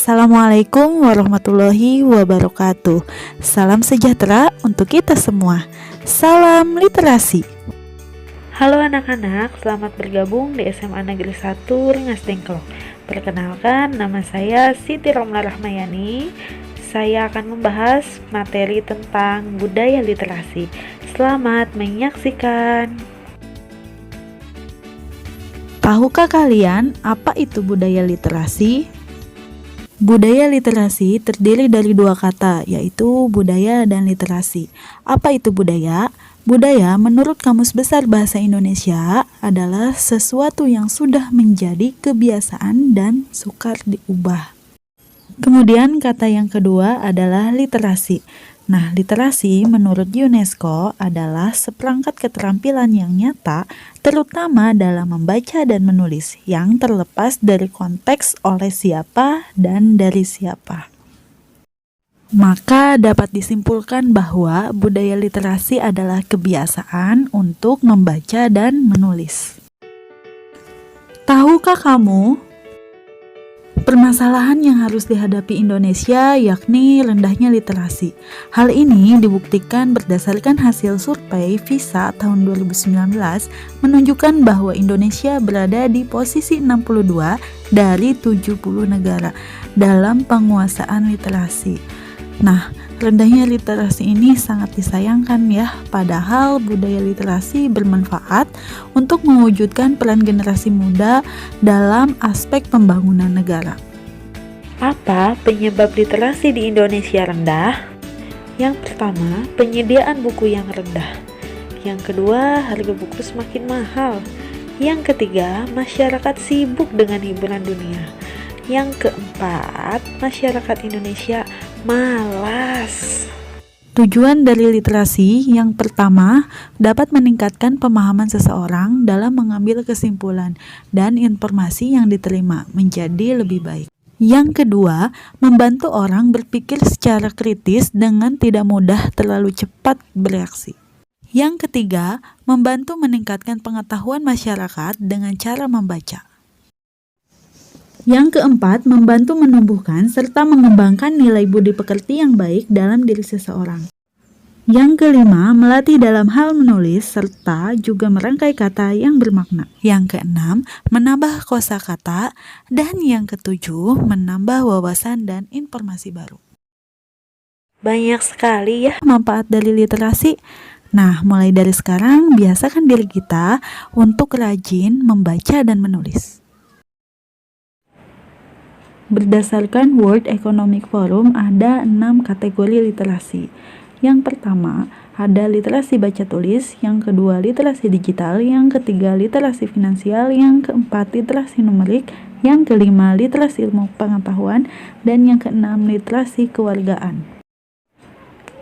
Assalamualaikum warahmatullahi wabarakatuh. Salam sejahtera untuk kita semua. Salam literasi. Halo anak-anak, selamat bergabung di SMA Negeri 1 Rengas Dengklok. Perkenalkan, nama saya Siti Romla Rahmayani. Saya akan membahas materi tentang budaya literasi. Selamat menyaksikan. Tahukah kalian apa itu budaya literasi? Budaya literasi terdiri dari dua kata, yaitu budaya dan literasi. Apa itu budaya? Budaya menurut Kamus Besar Bahasa Indonesia adalah sesuatu yang sudah menjadi kebiasaan dan sukar diubah. Kemudian kata yang kedua adalah literasi. Nah, literasi menurut UNESCO adalah seperangkat keterampilan yang nyata, terutama dalam membaca dan menulis, yang terlepas dari konteks oleh siapa dan dari siapa. Maka dapat disimpulkan bahwa budaya literasi adalah kebiasaan untuk membaca dan menulis. Tahukah kamu permasalahan yang harus dihadapi Indonesia yakni rendahnya literasi? Hal ini dibuktikan berdasarkan hasil survei Visa tahun 2019 menunjukkan bahwa Indonesia berada di posisi 62 dari 70 negara dalam penguasaan literasi. Nah, rendahnya literasi ini sangat disayangkan ya, padahal budaya literasi bermanfaat untuk mewujudkan peran generasi muda dalam aspek pembangunan negara. Apa penyebab literasi di Indonesia rendah? Yang pertama, penyediaan buku yang rendah. Yang kedua, harga buku semakin mahal. Yang ketiga, masyarakat sibuk dengan hiburan dunia. Yang keempat, masyarakat Indonesia malas. Tujuan dari literasi yang pertama dapat meningkatkan pemahaman seseorang dalam mengambil kesimpulan dan informasi yang diterima menjadi lebih baik. Yang kedua, membantu orang berpikir secara kritis dengan tidak mudah terlalu cepat bereaksi. Yang ketiga, membantu meningkatkan pengetahuan masyarakat dengan cara membaca. Yang keempat, membantu menumbuhkan serta mengembangkan nilai budi pekerti yang baik dalam diri seseorang. Yang kelima, melatih dalam hal menulis serta juga merangkai kata yang bermakna. Yang keenam, menambah kosakata, dan yang ketujuh, menambah wawasan dan informasi baru. Banyak sekali ya manfaat dari literasi. Nah, mulai dari sekarang biasakan diri kita untuk rajin membaca dan menulis. Berdasarkan World Economic Forum ada 6 kategori literasi. Yang pertama ada literasi baca tulis, yang kedua literasi digital, yang ketiga literasi finansial, yang keempat literasi numerik, yang kelima literasi ilmu pengetahuan, dan yang keenam literasi kewargaan.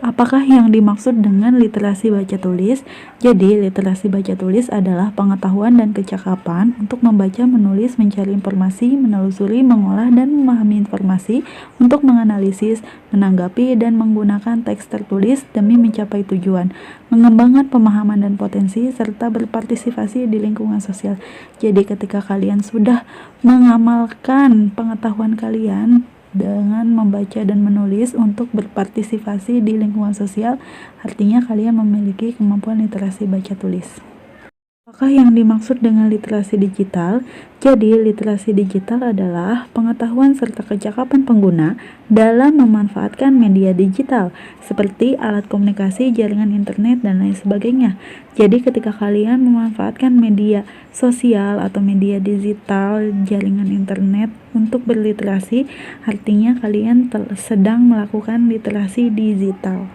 Apakah yang dimaksud dengan literasi baca tulis? Jadi, literasi baca tulis adalah pengetahuan dan kecakapan untuk membaca, menulis, mencari informasi, menelusuri, mengolah, dan memahami informasi, untuk menganalisis, menanggapi, dan menggunakan teks tertulis demi mencapai tujuan, mengembangkan pemahaman dan potensi, serta berpartisipasi di lingkungan sosial. Jadi, ketika kalian sudah mengamalkan pengetahuan kalian dengan membaca dan menulis untuk berpartisipasi di lingkungan sosial, artinya kalian memiliki kemampuan literasi baca tulis. Apakah yang dimaksud dengan literasi digital? Jadi, literasi digital adalah pengetahuan serta kecakapan pengguna dalam memanfaatkan media digital, seperti alat komunikasi, jaringan internet, dan lain sebagainya. Jadi, ketika kalian memanfaatkan media sosial atau media digital, jaringan internet untuk berliterasi, artinya kalian sedang melakukan literasi digital.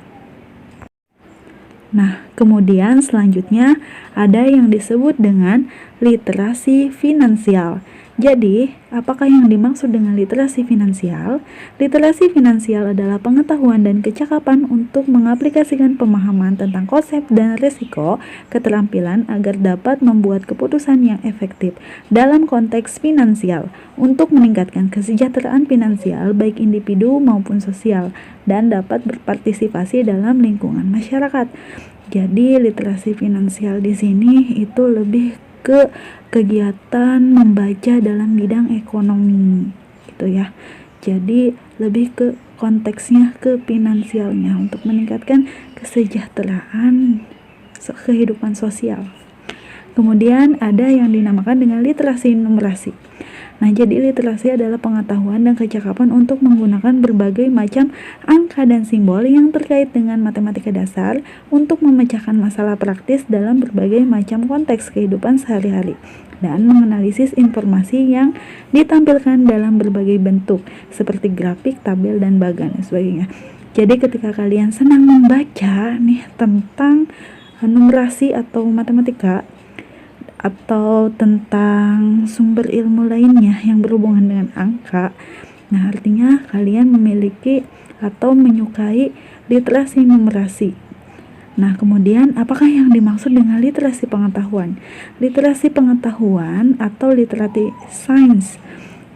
Nah, kemudian selanjutnya ada yang disebut dengan literasi finansial. Jadi, apakah yang dimaksud dengan literasi finansial? Literasi finansial adalah pengetahuan dan kecakapan untuk mengaplikasikan pemahaman tentang konsep dan risiko, keterampilan agar dapat membuat keputusan yang efektif dalam konteks finansial untuk meningkatkan kesejahteraan finansial baik individu maupun sosial dan dapat berpartisipasi dalam lingkungan masyarakat. Jadi, literasi finansial di sini itu lebih ke kegiatan membaca dalam bidang ekonomi gitu ya. Jadi lebih ke konteksnya ke finansialnya untuk meningkatkan kesejahteraan kehidupan sosial. Kemudian ada yang dinamakan dengan literasi numerasi. Nah, jadi literasi adalah pengetahuan dan kecakapan untuk menggunakan berbagai macam angka dan simbol yang terkait dengan matematika dasar untuk memecahkan masalah praktis dalam berbagai macam konteks kehidupan sehari-hari dan menganalisis informasi yang ditampilkan dalam berbagai bentuk seperti grafik, tabel, dan bagan dan sebagainya. Jadi ketika kalian senang membaca nih tentang numerasi atau matematika atau tentang sumber ilmu lainnya yang berhubungan dengan angka, nah artinya kalian memiliki atau menyukai literasi numerasi. Nah, kemudian apakah yang dimaksud dengan literasi pengetahuan? Literasi pengetahuan atau literasi sains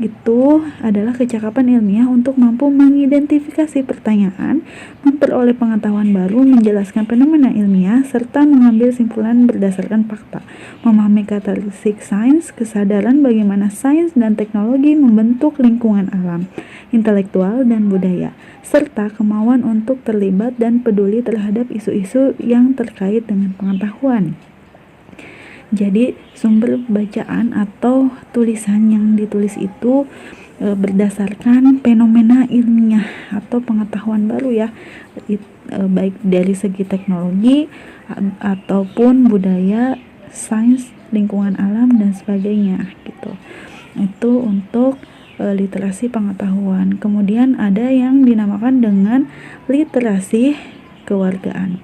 itu adalah kecakapan ilmiah untuk mampu mengidentifikasi pertanyaan, memperoleh pengetahuan baru, menjelaskan fenomena ilmiah, serta mengambil simpulan berdasarkan fakta. Memahami karakteristik sains, kesadaran bagaimana sains dan teknologi membentuk lingkungan alam, intelektual, dan budaya, serta kemauan untuk terlibat dan peduli terhadap isu-isu yang terkait dengan pengetahuan. Jadi sumber bacaan atau tulisan yang ditulis itu berdasarkan fenomena ilmiah atau pengetahuan baru ya, baik dari segi teknologi ataupun budaya, sains, lingkungan alam, dan sebagainya gitu. Itu untuk literasi pengetahuan. Kemudian ada yang dinamakan dengan literasi kewargaan.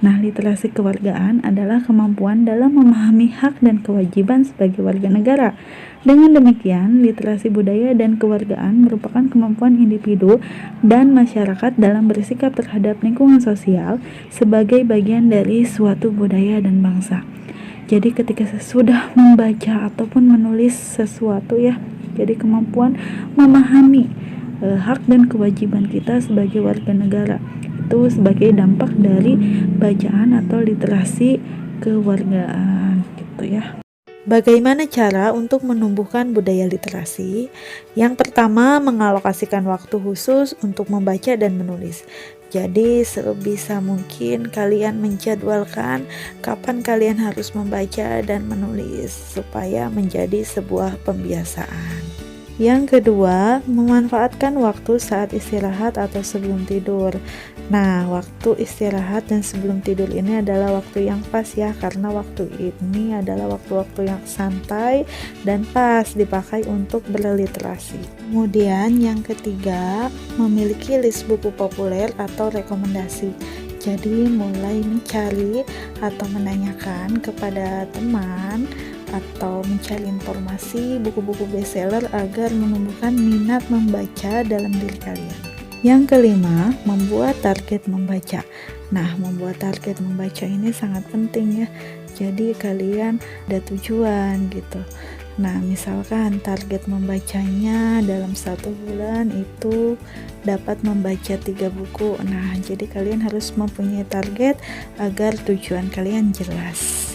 Nah, literasi kewargaan adalah kemampuan dalam memahami hak dan kewajiban sebagai warga negara. Dengan demikian, literasi budaya dan kewargaan merupakan kemampuan individu dan masyarakat dalam bersikap terhadap lingkungan sosial sebagai bagian dari suatu budaya dan bangsa. Jadi ketika sudah membaca ataupun menulis sesuatu ya, jadi kemampuan memahami hak dan kewajiban kita sebagai warga negara itu sebagai dampak dari bacaan atau literasi kewargaan gitu ya. Bagaimana cara untuk menumbuhkan budaya literasi? Yang pertama, mengalokasikan waktu khusus untuk membaca dan menulis. Jadi sebisa mungkin kalian menjadwalkan kapan kalian harus membaca dan menulis supaya menjadi sebuah pembiasaan. Yang kedua, memanfaatkan waktu saat istirahat atau sebelum tidur. Nah, waktu istirahat dan sebelum tidur ini adalah waktu yang pas ya, karena waktu ini adalah waktu-waktu yang santai dan pas dipakai untuk berliterasi. Kemudian yang ketiga, memiliki list buku populer atau rekomendasi. Jadi mulai mencari atau menanyakan kepada teman atau mencari informasi buku-buku bestseller agar menumbuhkan minat membaca dalam diri kalian. Yang kelima, membuat target membaca. Nah, membuat target membaca ini sangat penting ya. Jadi kalian ada tujuan gitu. Nah, misalkan target membacanya dalam 1 bulan itu dapat membaca 3 buku. Nah, jadi kalian harus mempunyai target agar tujuan kalian jelas.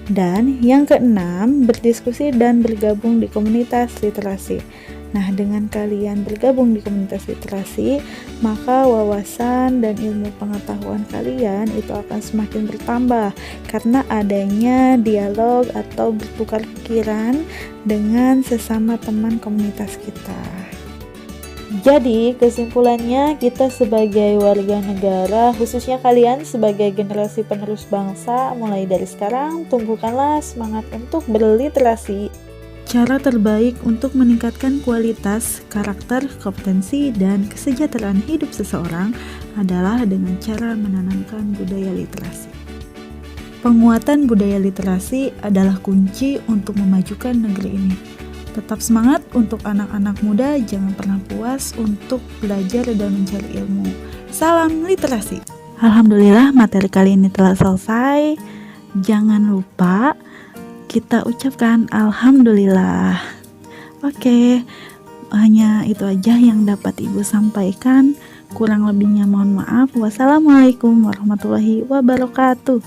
Dan yang keenam, berdiskusi dan bergabung di komunitas literasi. Nah, dengan kalian bergabung di komunitas literasi, maka wawasan dan ilmu pengetahuan kalian itu akan semakin bertambah karena adanya dialog atau bertukar pikiran dengan sesama teman komunitas kita. Jadi kesimpulannya, kita sebagai warga negara, khususnya kalian sebagai generasi penerus bangsa, mulai dari sekarang tumbuhkanlah semangat untuk berliterasi. Cara terbaik untuk meningkatkan kualitas, karakter, kompetensi, dan kesejahteraan hidup seseorang adalah dengan cara menanamkan budaya literasi. Penguatan budaya literasi adalah kunci untuk memajukan negeri ini. Tetap semangat untuk anak-anak muda, jangan pernah puas untuk belajar dan mencari ilmu. Salam literasi. Alhamdulillah, materi kali ini telah selesai. Jangan lupa kita ucapkan alhamdulillah. Oke, hanya itu aja yang dapat Ibu sampaikan. Kurang lebihnya mohon maaf. Wassalamualaikum warahmatullahi wabarakatuh.